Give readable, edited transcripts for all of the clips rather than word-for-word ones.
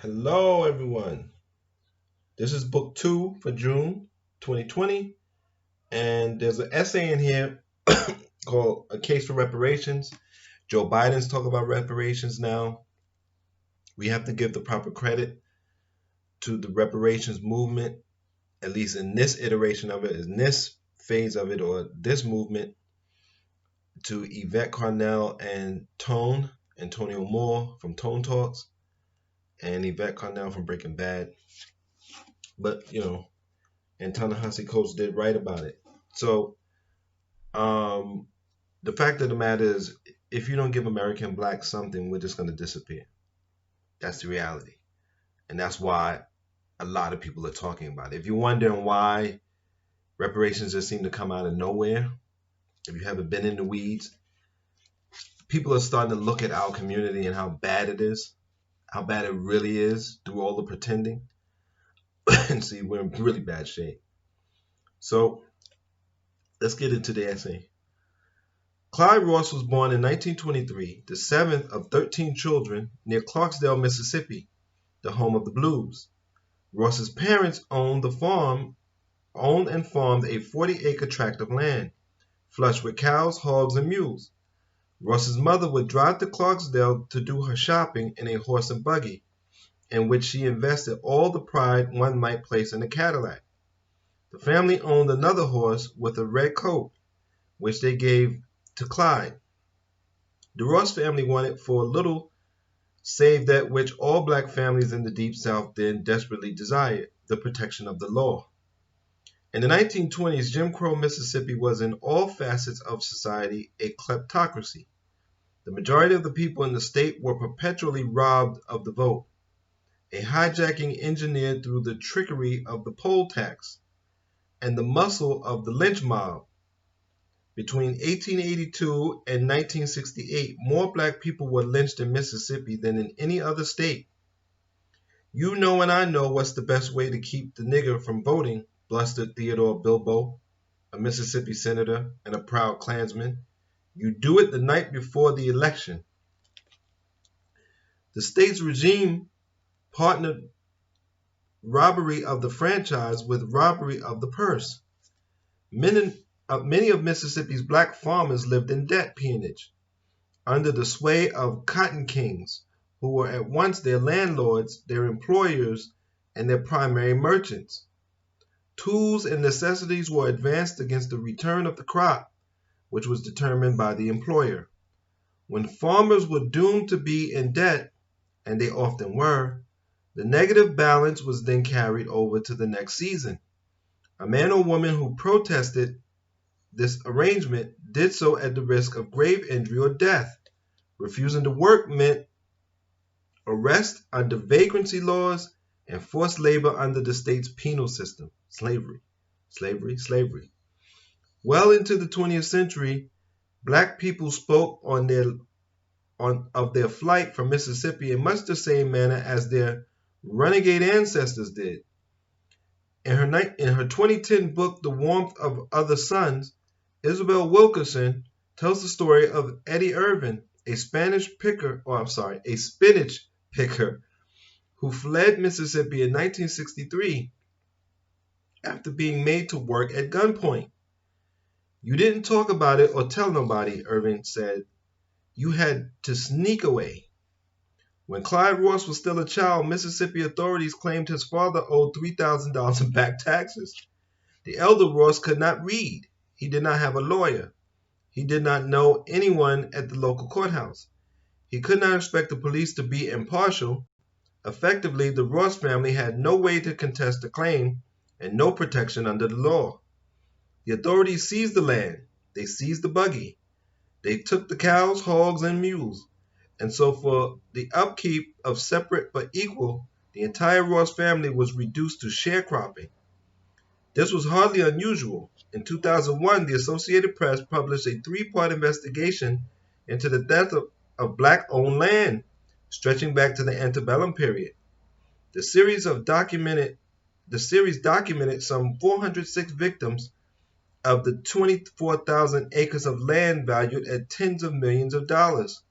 Hello, everyone. This is book two for June 2020, and there's an essay in here called A Case for Reparations. Joe Biden's talking about reparations now. We have to give the proper credit to the reparations movement, at least in this iteration of it, in this phase of it, or this movement, to Yvette Carnell and Antonio Moore from Tone Talks, and Yvette Carnell from Breaking Bad. But, and Ta-Nehisi Coates did write about it. So Um, the fact of the matter is, if you don't give American blacks something, we're just going to disappear. That's the reality. And that's why a lot of people are talking about it. If you're wondering why reparations just seem to come out of nowhere, if you haven't been in the weeds, people are starting to look at our community and how bad it is, how bad it really is through all the pretending, and see we're in really bad shape. So let's get into the essay. Clyde Ross was born in 1923, the seventh of 13 children, near Clarksdale, Mississippi, the home of the blues. Ross's parents owned and farmed a 40-acre tract of land, flush with cows, hogs, and mules. Ross's mother would drive to Clarksdale to do her shopping in a horse and buggy, in which she invested all the pride one might place in a Cadillac. The family owned another horse with a red coat, which they gave to Clyde. The Ross family wanted for little save that which all black families in the Deep South then desperately desired, the protection of the law. In the 1920s, Jim Crow Mississippi was in all facets of society a kleptocracy. The majority of the people in the state were perpetually robbed of the vote, a hijacking engineered through the trickery of the poll tax and the muscle of the lynch mob. Between 1882 and 1968, more black people were lynched in Mississippi than in any other state. You know and I know what's the best way to keep the nigger from voting, blustered Theodore Bilbo, a Mississippi senator and a proud Klansman. You do it the night before the election. The state's regime partnered robbery of the franchise with robbery of the purse. Many of Mississippi's black farmers lived in debt peonage, under the sway of cotton kings, who were at once their landlords, their employers, and their primary merchants. Tools and necessities were advanced against the return of the crop, which was determined by the employer. When farmers were doomed to be in debt, and they often were, the negative balance was then carried over to the next season. A man or woman who protested this arrangement did so at the risk of grave injury or death. Refusing to work meant arrest under vagrancy laws and forced labor under the state's penal system. Slavery, slavery, slavery. Well into the 20th century, black people spoke of their flight from Mississippi in much the same manner as their renegade ancestors did. In her 2010 book, The Warmth of Other Suns, Isabel Wilkerson tells the story of Eddie Irvin, a spinach picker who fled Mississippi in 1963 after being made to work at gunpoint. You didn't talk about it or tell nobody, Irvin said. You had to sneak away. When Clyde Ross was still a child, Mississippi authorities claimed his father owed $3,000 in back taxes. The elder Ross could not read. He did not have a lawyer. He did not know anyone at the local courthouse. He could not expect the police to be impartial. Effectively, the Ross family had no way to contest the claim and no protection under the law. The authorities seized the land. They seized the buggy. They took the cows, hogs, and mules. And so for the upkeep of separate but equal, the entire Ross family was reduced to sharecropping. This was hardly unusual. In 2001, the Associated Press published a three-part investigation into the theft of black-owned land, stretching back to the antebellum period. The series documented some 406 victims of the 24,000 acres of land valued at tens of millions of dollars.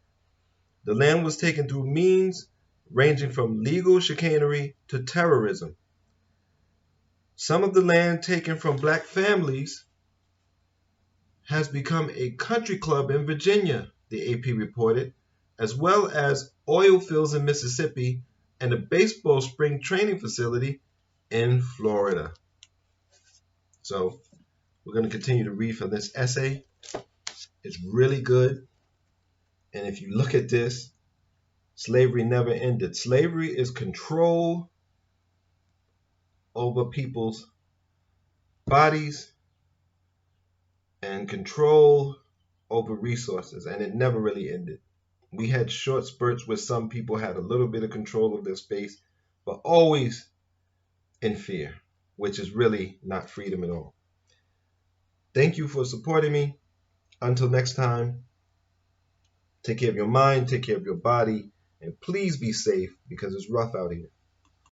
The land was taken through means ranging from legal chicanery to terrorism. Some of the land taken from black families has become a country club in Virginia, the AP reported, as well as oil fields in Mississippi and a baseball spring training facility in Florida. So we're going to continue to read from this essay. It's really good. And if you look at this, slavery never ended. Slavery is control over people's bodies and control over resources, and it never really ended. We had short spurts where some people had a little bit of control of their space, but always in fear, which is really not freedom at all. Thank you for supporting me. Until next time, take care of your mind, take care of your body, and please be safe because it's rough out here.